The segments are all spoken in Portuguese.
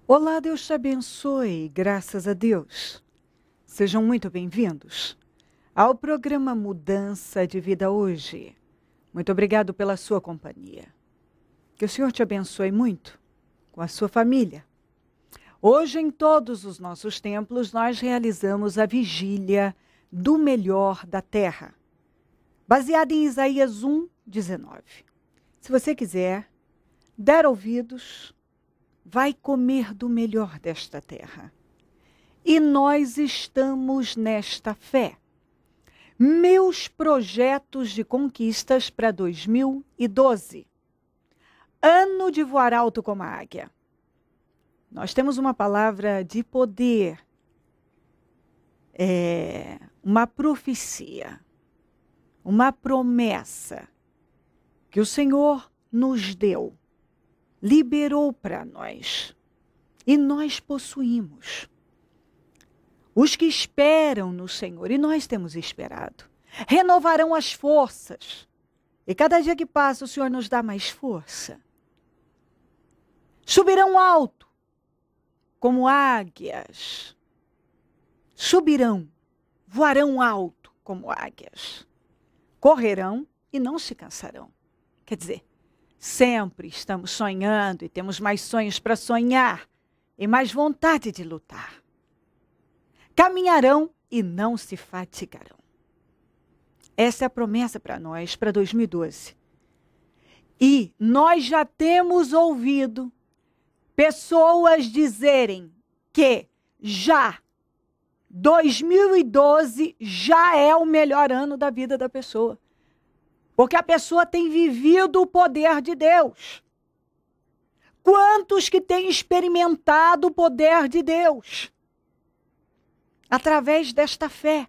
Olá, Deus te abençoe, graças a Deus. Sejam muito bem-vindos ao programa Mudança de Vida Hoje. Muito obrigado pela sua companhia. Que o Senhor te abençoe muito com a sua família. Hoje, em todos os nossos templos, nós realizamos a vigília do melhor da terra, baseada em Isaías 1:19. Se você quiser dar ouvidos, vai comer do melhor desta terra. E nós estamos nesta fé. Meus projetos de conquistas para 2012. Ano de voar alto como a águia. Nós temos uma palavra de poder, uma profecia, uma promessa que o Senhor nos deu. Liberou para nós, e nós possuímos. Os que esperam no Senhor, e nós temos esperado, renovarão as forças, e cada dia que passa o Senhor nos dá mais força. Subirão alto, como águias, subirão, voarão alto como águias, correrão e não se cansarão. Quer dizer, sempre estamos sonhando e temos mais sonhos para sonhar e mais vontade de lutar. Caminharão e não se fatigarão. Essa é a promessa para nós, para 2012. E nós já temos ouvido pessoas dizerem que 2012 já é o melhor ano da vida da pessoa. Porque a pessoa tem vivido o poder de Deus. Quantos que têm experimentado o poder de Deus? Através desta fé.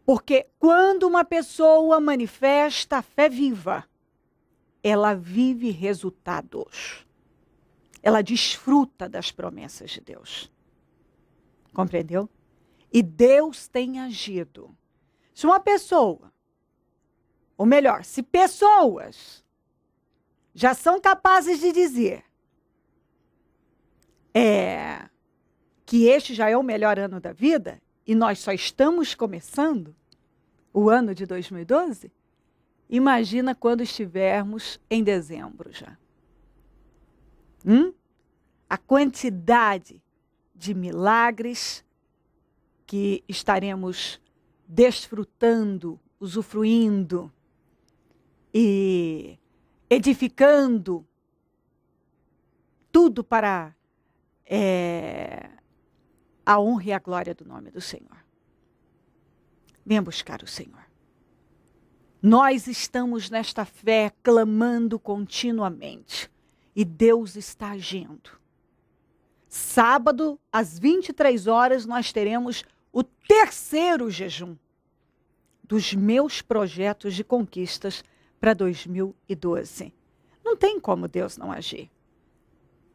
Porque quando uma pessoa manifesta a fé viva, ela vive resultados. Ela desfruta das promessas de Deus. Compreendeu? E Deus tem agido. Se uma pessoa, ou melhor, se pessoas já são capazes de dizer que este já é o melhor ano da vida, e nós só estamos começando o ano de 2012, imagina quando estivermos em dezembro já. A quantidade de milagres que estaremos desfrutando, usufruindo, e edificando tudo para a honra e a glória do nome do Senhor. Venha buscar o Senhor. Nós estamos nesta fé clamando continuamente e Deus está agindo. Sábado, às 23 horas, nós teremos o terceiro jejum dos meus projetos de conquistas para 2012. Não tem como Deus não agir.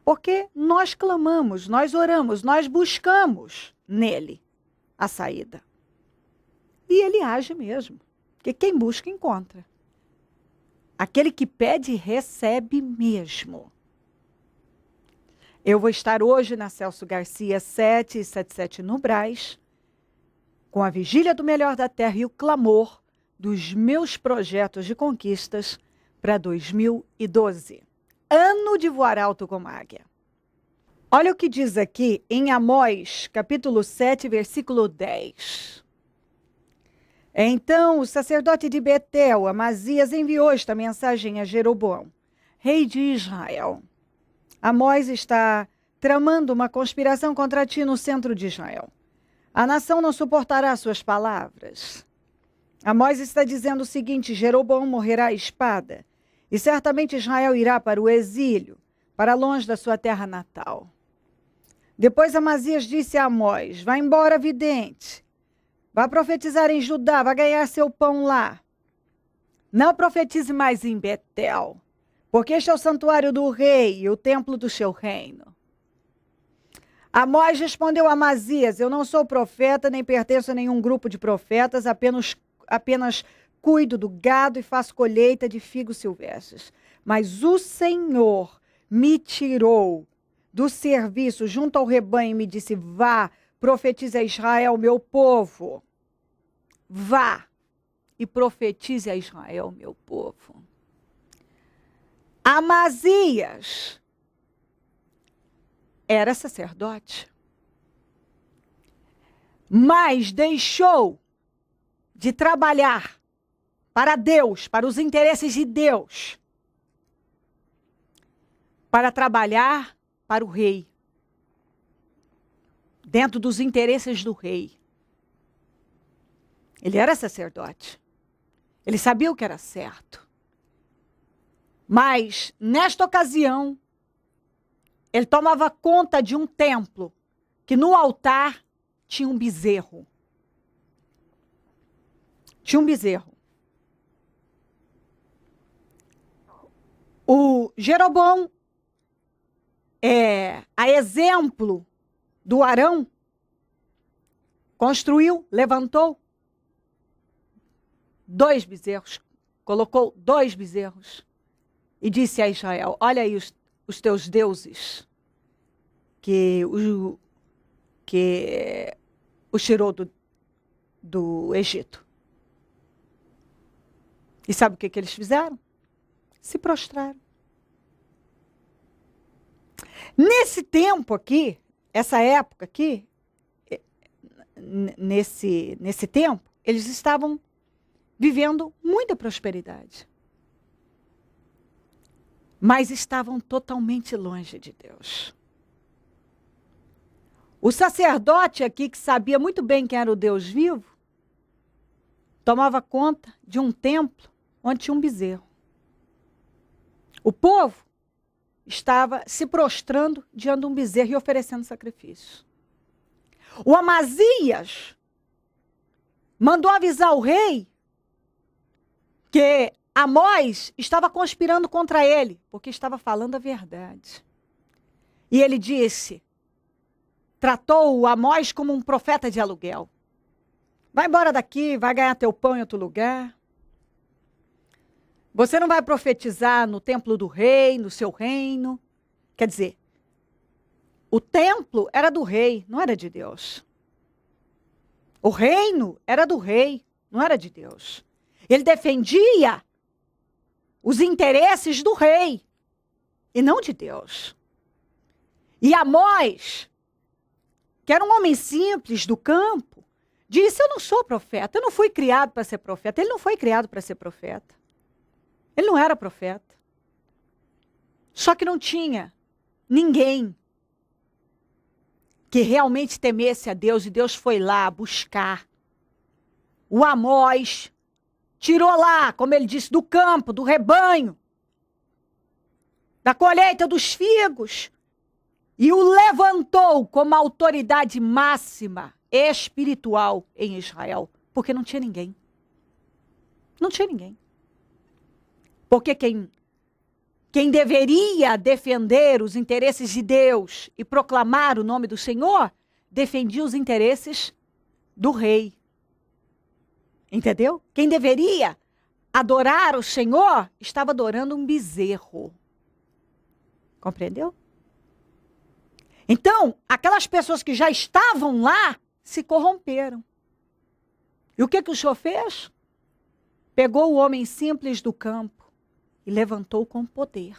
Porque nós clamamos, nós oramos, nós buscamos nele a saída. E ele age mesmo. Porque quem busca, encontra. Aquele que pede, recebe mesmo. Eu vou estar hoje na Celso Garcia 777 no Brás, com a vigília do melhor da terra e o clamor dos meus projetos de conquistas para 2012. Ano de voar alto como águia. Olha o que diz aqui em Amós, capítulo 7, versículo 10. Então o sacerdote de Betel, Amazias, enviou esta mensagem a Jeroboão, rei de Israel. Amós está tramando uma conspiração contra ti no centro de Israel. A nação não suportará suas palavras. Amós está dizendo o seguinte: Jeroboão morrerá à espada, e certamente Israel irá para o exílio, para longe da sua terra natal. Depois Amazias disse a Amós: vá embora, vidente, vá profetizar em Judá, vá ganhar seu pão lá. Não profetize mais em Betel, porque este é o santuário do rei e o templo do seu reino. Amós respondeu a Amazias: eu não sou profeta, nem pertenço a nenhum grupo de profetas, apenas cuido do gado e faço colheita de figos silvestres. Mas o Senhor me tirou do serviço junto ao rebanho e me disse: vá, profetize a Israel, meu povo. Vá e profetize a Israel, meu povo. Amazias era sacerdote, mas deixou de trabalhar para Deus, para os interesses de Deus, para trabalhar para o rei, dentro dos interesses do rei. Ele era sacerdote, ele sabia o que era certo, mas nesta ocasião, ele tomava conta de um templo, que no altar tinha um bezerro. Tinha um bezerro. O Jeroboão, a exemplo do Arão, construiu, levantou 2 bezerros, colocou 2 bezerros e disse a Israel: olha aí os teus deuses que o tirou do Egito. E sabe o que eles fizeram? Se prostraram. Nesse tempo aqui, essa época aqui, nesse tempo, eles estavam vivendo muita prosperidade. Mas estavam totalmente longe de Deus. O sacerdote aqui, que sabia muito bem quem era o Deus vivo, tomava conta de um templo onde tinha um bezerro. O povo estava se prostrando diante de um bezerro e oferecendo sacrifício. O Amazias mandou avisar o rei que Amós estava conspirando contra ele, porque estava falando a verdade. E ele disse, tratou o Amós como um profeta de aluguel. Vai embora daqui, vai ganhar teu pão em outro lugar. Você não vai profetizar no templo do rei, no seu reino. Quer dizer, o templo era do rei, não era de Deus. O reino era do rei, não era de Deus. Ele defendia os interesses do rei e não de Deus. E Amós, que era um homem simples do campo, disse: eu não sou profeta, eu não fui criado para ser profeta. Ele não foi criado para ser profeta. Ele não era profeta. Só que não tinha ninguém que realmente temesse a Deus, e Deus foi lá buscar o Amós, tirou lá, como ele disse, do campo, do rebanho, da colheita dos figos, e o levantou como autoridade máxima espiritual em Israel, porque não tinha ninguém. Não tinha ninguém. Porque quem deveria defender os interesses de Deus e proclamar o nome do Senhor, defendia os interesses do rei. Entendeu? Quem deveria adorar o Senhor, estava adorando um bezerro. Compreendeu? Então, aquelas pessoas que já estavam lá, se corromperam. E o que o Senhor fez? Pegou o homem simples do campo e levantou com poder.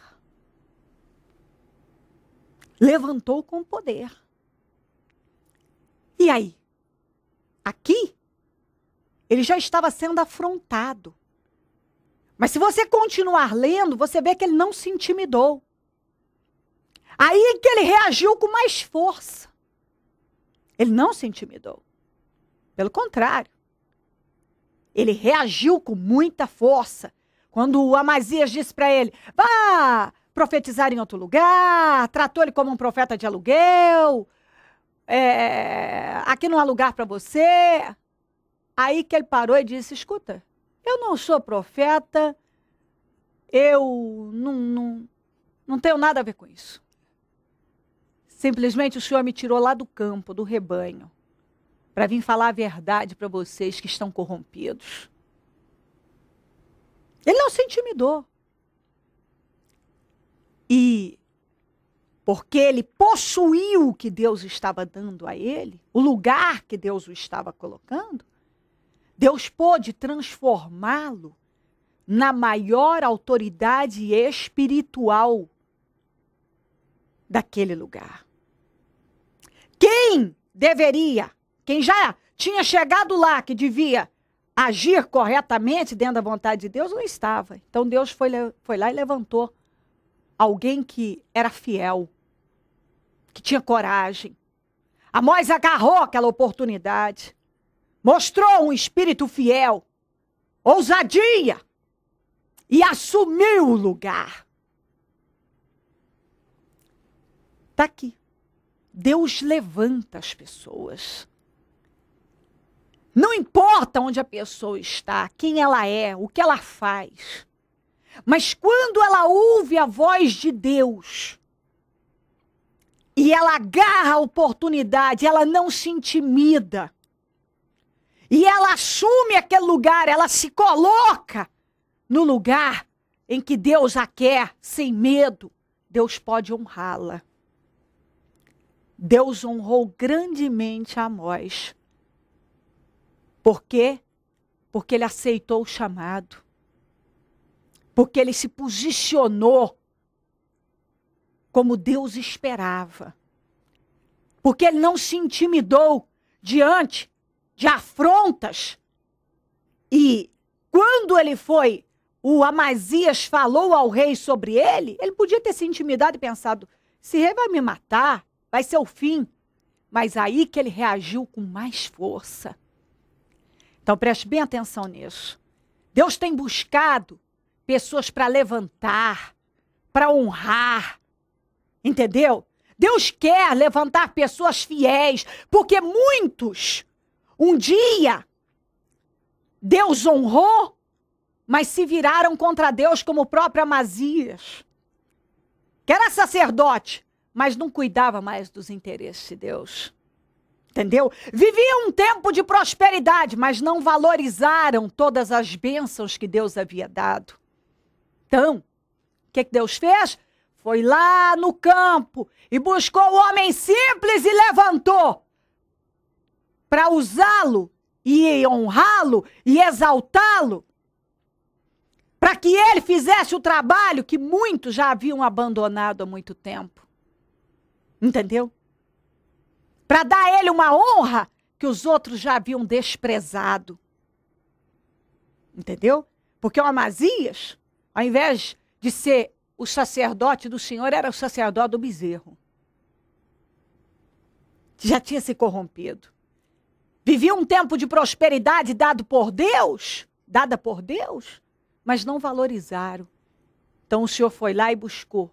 Levantou com poder. E aí? Aqui, ele já estava sendo afrontado. Mas se você continuar lendo, você vê que ele não se intimidou. Aí que ele reagiu com mais força. Ele não se intimidou. Pelo contrário. Ele reagiu com muita força. Quando o Amazias disse para ele: vá profetizar em outro lugar, tratou ele como um profeta de aluguel, aqui não há lugar para você. Aí que ele parou e disse: escuta, eu não sou profeta, eu não tenho nada a ver com isso. Simplesmente o Senhor me tirou lá do campo, do rebanho, para vir falar a verdade para vocês que estão corrompidos. Ele não se intimidou. E porque ele possuiu o que Deus estava dando a ele, o lugar que Deus o estava colocando, Deus pôde transformá-lo na maior autoridade espiritual daquele lugar. Quem já tinha chegado lá, que devia agir corretamente dentro da vontade de Deus, não estava. Então Deus foi lá e levantou alguém que era fiel, que tinha coragem. Amós agarrou aquela oportunidade, mostrou um espírito fiel, ousadia, e assumiu o lugar. Está aqui. Deus levanta as pessoas. Não importa onde a pessoa está, quem ela é, o que ela faz. Mas quando ela ouve a voz de Deus, e ela agarra a oportunidade, ela não se intimida, e ela assume aquele lugar, ela se coloca no lugar em que Deus a quer, sem medo, Deus pode honrá-la. Deus honrou grandemente a Amós. Por quê? Porque ele aceitou o chamado. Porque ele se posicionou como Deus esperava. Porque ele não se intimidou diante de afrontas. E quando o Amazias falou ao rei sobre ele podia ter se intimidado e pensado, esse rei vai me matar, vai ser o fim. Mas aí que ele reagiu com mais força. Então preste bem atenção nisso. Deus tem buscado pessoas para levantar, para honrar, entendeu? Deus quer levantar pessoas fiéis, porque muitos, um dia, Deus honrou, mas se viraram contra Deus, como o próprio Amazias, que era sacerdote, mas não cuidava mais dos interesses de Deus. Entendeu? Viviam um tempo de prosperidade, mas não valorizaram todas as bênçãos que Deus havia dado. Então, o que Deus fez? Foi lá no campo e buscou o homem simples e levantou para usá-lo e honrá-lo e exaltá-lo, para que ele fizesse o trabalho que muitos já haviam abandonado há muito tempo. Entendeu? Para dar a ele uma honra que os outros já haviam desprezado. Entendeu? Porque o Amazias, ao invés de ser o sacerdote do Senhor, era o sacerdote do bezerro. Já tinha se corrompido. Vivia um tempo de prosperidade dada por Deus, mas não valorizaram. Então o Senhor foi lá e buscou.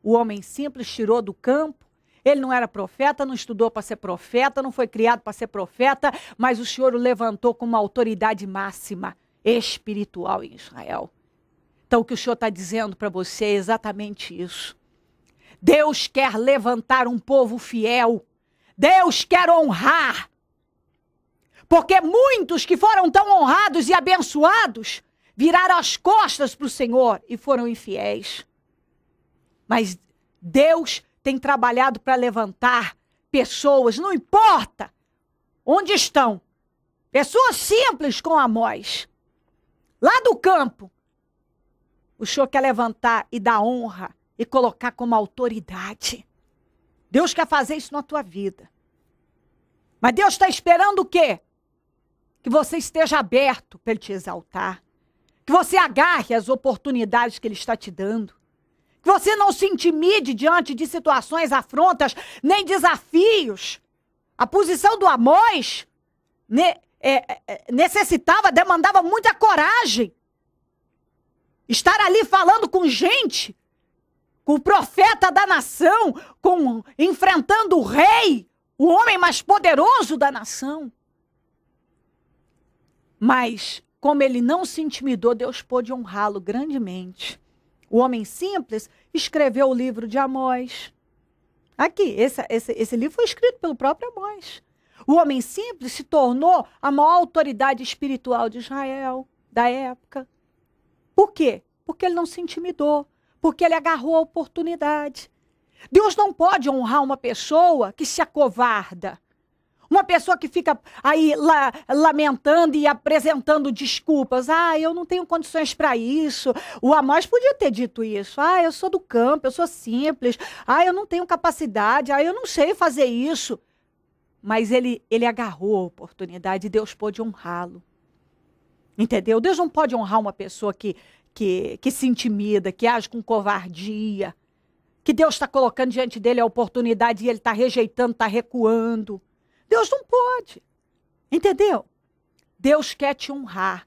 O homem simples tirou do campo. Ele não era profeta, não estudou para ser profeta, não foi criado para ser profeta, mas o Senhor o levantou como uma autoridade máxima espiritual em Israel. Então o que o Senhor está dizendo para você é exatamente isso. Deus quer levantar um povo fiel. Deus quer honrar. Porque muitos que foram tão honrados e abençoados viraram as costas para o Senhor e foram infiéis. Mas Deus tem trabalhado para levantar pessoas, não importa onde estão, pessoas simples como Amós, lá do campo. O Senhor quer levantar e dar honra e colocar como autoridade. Deus quer fazer isso na tua vida. Mas Deus está esperando o quê? Que você esteja aberto para Ele te exaltar. Que você agarre as oportunidades que Ele está te dando. Que você não se intimide diante de situações, afrontas, nem desafios. A posição do Amós demandava muita coragem. Estar ali falando com gente, com o profeta da nação, enfrentando o rei, o homem mais poderoso da nação. Mas, como ele não se intimidou, Deus pôde honrá-lo grandemente. O homem simples escreveu o livro de Amós. Aqui, esse livro foi escrito pelo próprio Amós. O homem simples se tornou a maior autoridade espiritual de Israel, da época. Por quê? Porque ele não se intimidou, porque ele agarrou a oportunidade. Deus não pode honrar uma pessoa que se acovarda. Uma pessoa que fica aí lamentando e apresentando desculpas. Ah, eu não tenho condições para isso. O Amós podia ter dito isso. Ah, eu sou do campo, eu sou simples. Ah, eu não tenho capacidade. Ah, eu não sei fazer isso. Mas ele agarrou a oportunidade e Deus pôde honrá-lo. Entendeu? Deus não pode honrar uma pessoa que se intimida, que age com covardia. Que Deus está colocando diante dele a oportunidade e ele está rejeitando, está recuando. Deus não pode. Entendeu? Deus quer te honrar.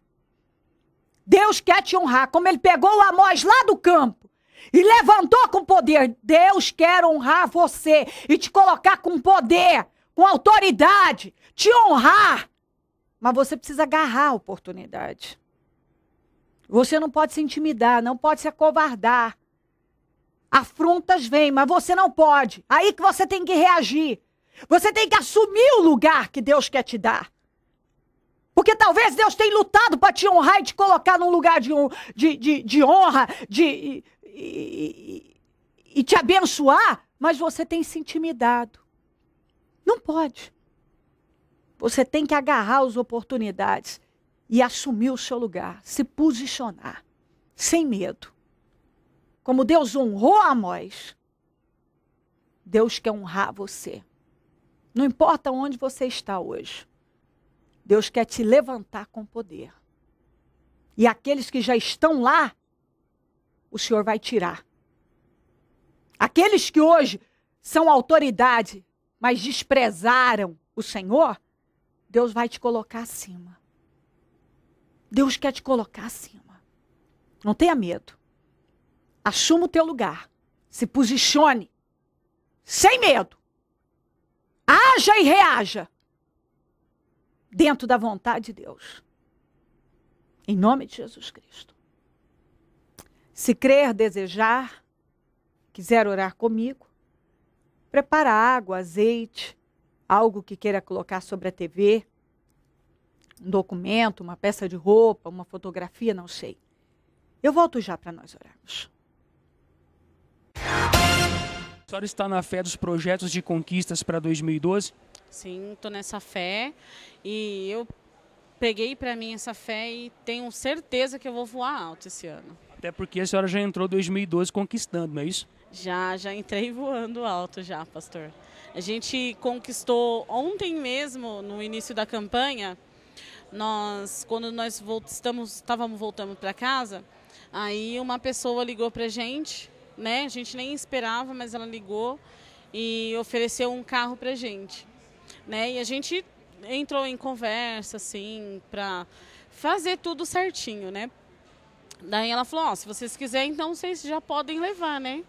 Deus quer te honrar. Como ele pegou o Amós lá do campo e levantou com poder. Deus quer honrar você e te colocar com poder, com autoridade, te honrar. Mas você precisa agarrar a oportunidade. Você não pode se intimidar, não pode se acovardar. Afrontas vêm, mas você não pode. Aí que você tem que reagir. Você tem que assumir o lugar que Deus quer te dar. Porque talvez Deus tenha lutado para te honrar e te colocar num lugar de honra, e te abençoar, mas você tem se intimidado. Não pode. Você tem que agarrar as oportunidades e assumir o seu lugar, se posicionar, sem medo. Como Deus honrou Amós, Deus quer honrar você. Não importa onde você está hoje. Deus quer te levantar com poder. E aqueles que já estão lá, o Senhor vai tirar. Aqueles que hoje são autoridade, mas desprezaram o Senhor, Deus vai te colocar acima. Deus quer te colocar acima. Não tenha medo. Assuma o teu lugar. Se posicione. Sem medo. Haja e reaja dentro da vontade de Deus. Em nome de Jesus Cristo. Se crer, desejar, quiser orar comigo, prepara água, azeite, algo que queira colocar sobre a TV, um documento, uma peça de roupa, uma fotografia, não sei. Eu volto já para nós orarmos. A senhora está na fé dos projetos de conquistas para 2012? Sim, estou nessa fé e eu peguei para mim essa fé e tenho certeza que eu vou voar alto esse ano. Até porque a senhora já entrou 2012 conquistando, não é isso? Já entrei voando alto já, pastor. A gente conquistou ontem mesmo, no início da campanha, quando nós estávamos voltando para casa, aí uma pessoa ligou para a gente, né? A gente nem esperava, mas ela ligou e ofereceu um carro para a gente, né? E a gente entrou em conversa, assim, para fazer tudo certinho, né? Daí ela falou, se vocês quiserem, então vocês já podem levar, né?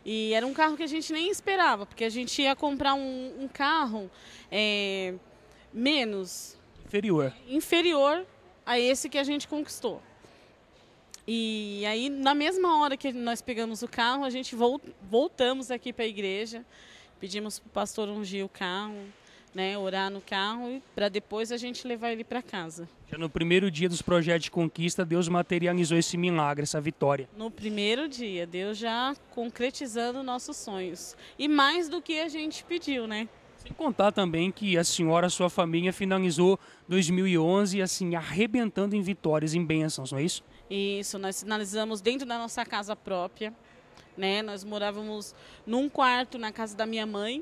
E era um carro que a gente nem esperava, porque a gente ia comprar um carro inferior a esse que a gente conquistou. E aí, na mesma hora que nós pegamos o carro, a gente voltamos aqui para a igreja, pedimos para o pastor ungir o carro, né, orar no carro, para depois a gente levar ele para casa. Já no primeiro dia dos projetos de conquista, Deus materializou esse milagre, essa vitória. No primeiro dia, Deus já concretizando nossos sonhos. E mais do que a gente pediu, né? Sem contar também que a senhora, a sua família, finalizou 2011, assim, arrebentando em vitórias, em bênçãos, não é isso? Isso, nós finalizamos dentro da nossa casa própria, né? Nós morávamos num quarto na casa da minha mãe,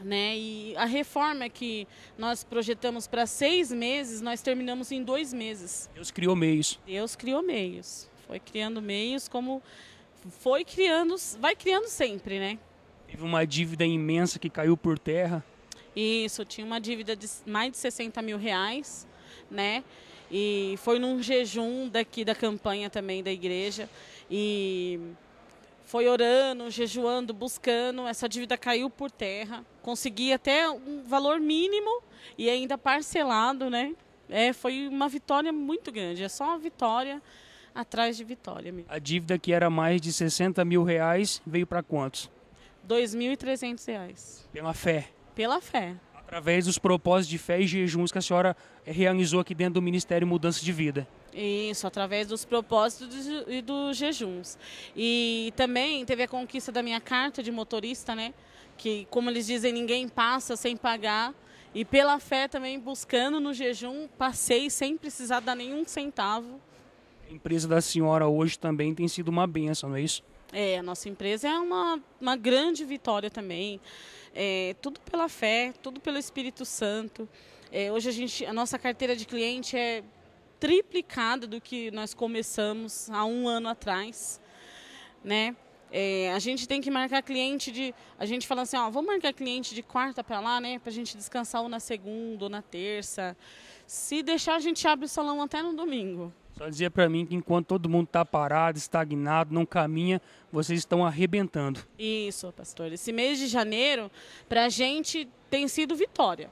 né? E a reforma que nós projetamos para 6 meses, nós terminamos em 2 meses. Deus criou meios. Deus criou meios. Foi criando meios como foi criando, vai criando sempre, né? Teve uma dívida imensa que caiu por terra. Isso, tinha uma dívida de mais de 60 mil reais, né? E foi num jejum daqui da campanha também da igreja. E foi orando, jejuando, buscando. Essa dívida caiu por terra. Consegui até um valor mínimo e ainda parcelado, né? Foi uma vitória muito grande. É só uma vitória atrás de vitória mesmo. A dívida que era mais de 60 mil reais veio para quantos? R$ 2.300. Pela fé. Pela fé. Através dos propósitos de fé e jejuns que a senhora realizou aqui dentro do Ministério Mudança de Vida. Isso, através dos propósitos e dos jejuns. E também teve a conquista da minha carta de motorista, né? Que, como eles dizem, ninguém passa sem pagar. E pela fé também, buscando no jejum, passei sem precisar dar nenhum centavo. A empresa da senhora hoje também tem sido uma bênção, não é isso? A nossa empresa é uma grande vitória também. Tudo pela fé, tudo pelo Espírito Santo. Hoje a nossa carteira de cliente é triplicada do que nós começamos há 1 ano atrás, né? A gente tem que marcar cliente a gente fala assim, ó, vamos marcar cliente de quarta para lá, né? Pra gente descansar ou na segunda ou na terça. Se deixar, a gente abre o salão até no domingo. Só dizia para mim que enquanto todo mundo está parado, estagnado, não caminha, vocês estão arrebentando. Isso, pastor. Esse mês de janeiro, para a gente, tem sido vitória.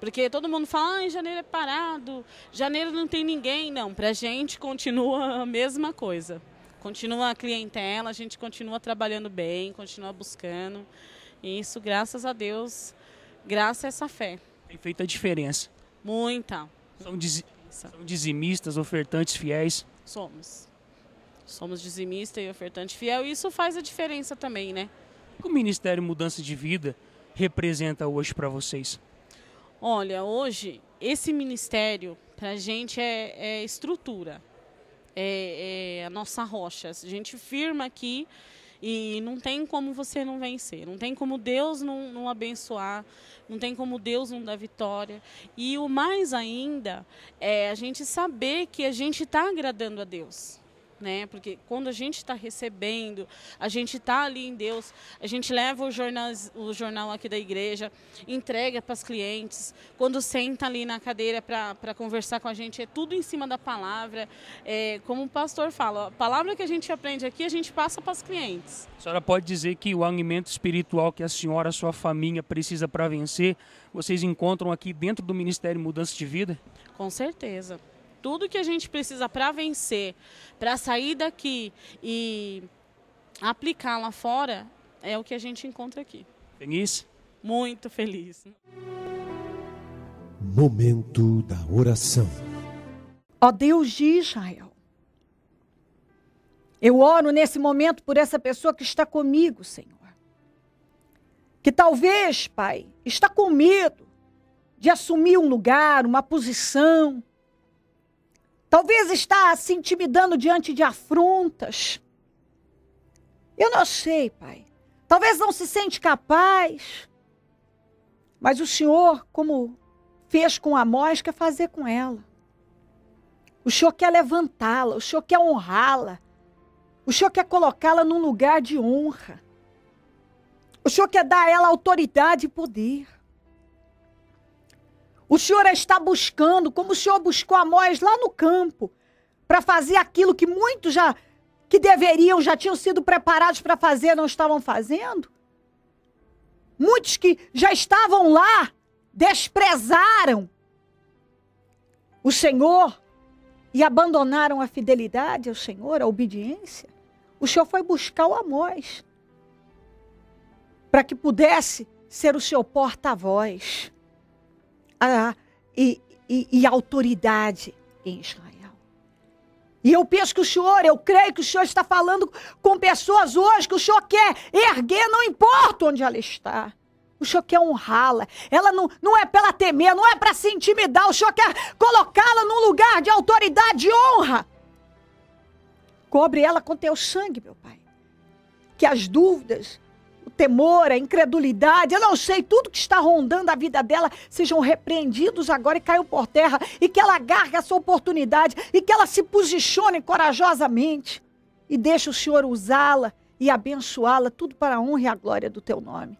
Porque todo mundo fala, janeiro é parado, janeiro não tem ninguém. Não, para a gente continua a mesma coisa. Continua a clientela, a gente continua trabalhando bem, continua buscando. E isso, graças a Deus, graças a essa fé. Tem feito a diferença. Muita. São dizimistas, ofertantes fiéis? Somos. Somos dizimista e ofertante fiel, e isso faz a diferença também, né? O que o Ministério Mudança de Vida representa hoje para vocês? Olha, hoje, esse ministério, para a gente, é estrutura. É a nossa rocha. A gente firma aqui e não tem como você não vencer. Não tem como Deus não abençoar. Não tem como Deus não dar vitória. E o mais ainda é a gente saber que a gente está agradando a Deus. Né? Porque quando a gente está recebendo, a gente está ali em Deus, a gente leva o jornal aqui da igreja, entrega para os clientes, quando senta ali na cadeira para conversar com a gente, é tudo em cima da palavra. Como o pastor fala, a palavra que a gente aprende aqui, a gente passa para os clientes. A senhora pode dizer que o alimento espiritual que a senhora, a sua família precisa para vencer, vocês encontram aqui dentro do Ministério Mudança de Vida? Com certeza. Tudo que a gente precisa para vencer, para sair daqui e aplicar lá fora, é o que a gente encontra aqui. Feliz? Muito feliz. Momento da oração. Ó Deus de Israel, eu oro nesse momento por essa pessoa que está comigo, Senhor. Que talvez, Pai, está com medo de assumir um lugar, uma posição. Talvez está se intimidando diante de afrontas. Eu não sei, Pai. Talvez não se sente capaz. Mas o Senhor, como fez com Amós, quer fazer com ela. O Senhor quer levantá-la, o Senhor quer honrá-la. O Senhor quer colocá-la num lugar de honra. O Senhor quer dar a ela autoridade e poder. O Senhor a está buscando, como o Senhor buscou Amós lá no campo, para fazer aquilo que muitos que já tinham sido preparados para fazer, não estavam fazendo. Muitos que já estavam lá, desprezaram o Senhor e abandonaram a fidelidade ao Senhor, a obediência. O Senhor foi buscar o Amós, para que pudesse ser o seu porta-voz. E autoridade em Israel. E eu penso que eu creio que o Senhor está falando com pessoas hoje, que o Senhor quer erguer, não importa onde ela está. O Senhor quer honrá-la. Ela não é para ela temer, não é para se intimidar. O Senhor quer colocá-la num lugar de autoridade e honra. Cobre ela com teu sangue, meu Pai. Que as dúvidas, o temor, a incredulidade, eu não sei, tudo que está rondando a vida dela, sejam repreendidos agora e caiam por terra, e que ela agarre essa oportunidade, e que ela se posicione corajosamente, e deixe o Senhor usá-la e abençoá-la, tudo para a honra e a glória do teu nome.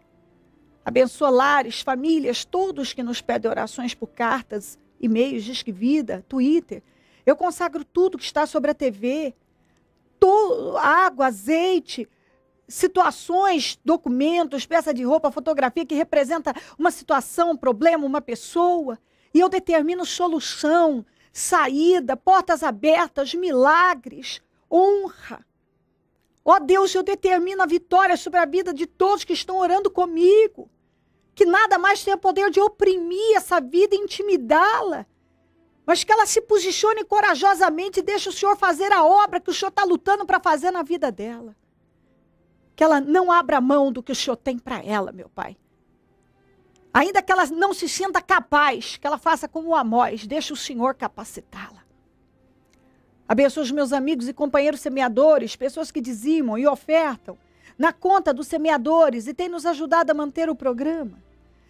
Abençoa lares, famílias, todos que nos pedem orações por cartas, e-mails, Disque Vida, Twitter. Eu consagro tudo que está sobre a TV, água, azeite, situações, documentos, peça de roupa, fotografia que representa uma situação, um problema, uma pessoa. E eu determino solução, saída, portas abertas, milagres, honra. Ó Deus, eu determino a vitória sobre a vida de todos que estão orando comigo. Que nada mais tenha poder de oprimir essa vida e intimidá-la. mas que ela se posicione corajosamente e deixe o Senhor fazer a obra que o Senhor está lutando para fazer na vida dela. Que ela não abra mão do que o Senhor tem para ela, meu Pai. Ainda que ela não se sinta capaz, que ela faça como o Amós, deixe o Senhor capacitá-la. Abençoa os meus amigos e companheiros semeadores, pessoas que dizimam e ofertam na conta dos semeadores e têm nos ajudado a manter o programa.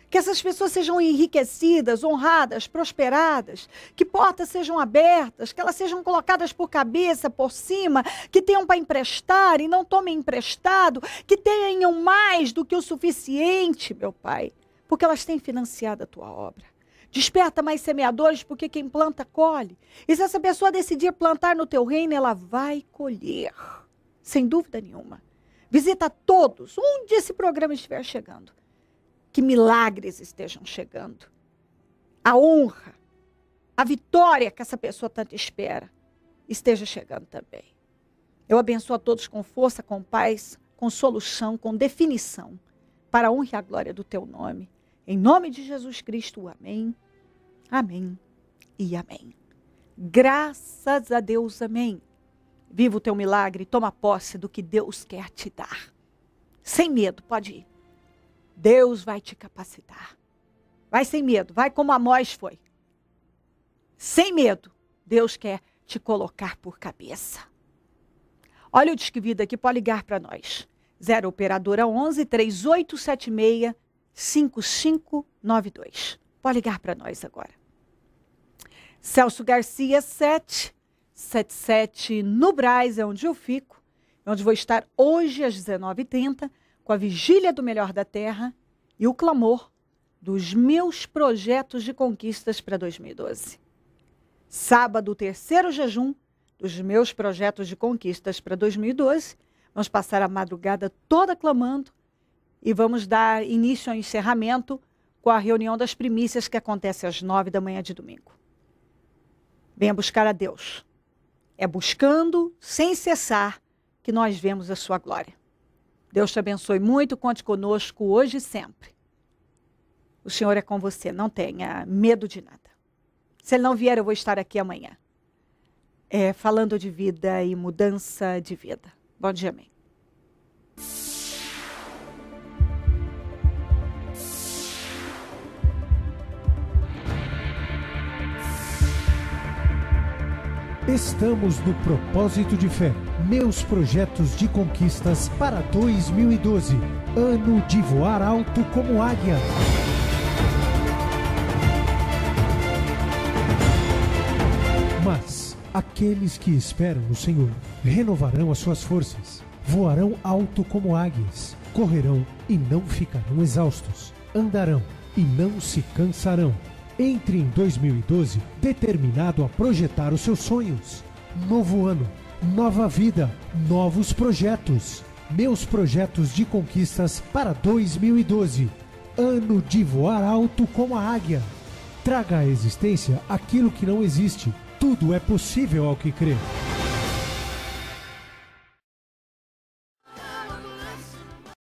Que essas pessoas sejam enriquecidas, honradas, prosperadas, que portas sejam abertas, que elas sejam colocadas por cabeça, por cima, que tenham para emprestar e não tomem emprestado, que tenham mais do que o suficiente, meu Pai, porque elas têm financiado a tua obra. Desperta mais semeadores, porque quem planta, colhe. E se essa pessoa decidir plantar no teu reino, ela vai colher, sem dúvida nenhuma. Visita todos, onde esse programa estiver chegando. Que milagres estejam chegando. A honra, a vitória que essa pessoa tanto espera, esteja chegando também. Eu abençoo a todos com força, com paz, com solução, com definição, para a honra e a glória do teu nome. Em nome de Jesus Cristo, amém, amém e amém. Graças a Deus, amém. Viva o teu milagre, toma posse do que Deus quer te dar. Sem medo, pode ir. Deus vai te capacitar. Vai sem medo, vai como Amós foi. Sem medo, Deus quer te colocar por cabeça. Olha o Disque Vida aqui, pode ligar para nós. 0 operadora 11 3876 5592. Pode ligar para nós agora. Celso Garcia 777 no Brás, é onde eu fico, onde vou estar hoje às 19h30, com a vigília do Melhor da Terra e o clamor dos meus projetos de conquistas para 2012. Sábado, o terceiro jejum dos meus projetos de conquistas para 2012. Vamos passar a madrugada toda clamando e vamos dar início ao encerramento com a reunião das primícias que acontece às 9 da manhã de domingo. Venha buscar a Deus. É buscando, sem cessar, que nós vemos a sua glória. Deus te abençoe muito, conte conosco hoje e sempre. O Senhor é com você, não tenha medo de nada. Se Ele não vier, eu vou estar aqui amanhã. Falando de vida e mudança de vida. Bom dia, amém. Estamos no Propósito de Fé. Meus projetos de conquistas para 2012. Ano de voar alto como águia. Mas aqueles que esperam no Senhor renovarão as suas forças. Voarão alto como águias. Correrão e não ficarão exaustos. Andarão e não se cansarão. Entre em 2012 determinado a projetar os seus sonhos. Novo ano, nova vida, novos projetos. Meus projetos de conquistas para 2012. Ano de voar alto como a águia. Traga à existência aquilo que não existe. Tudo é possível ao que crê.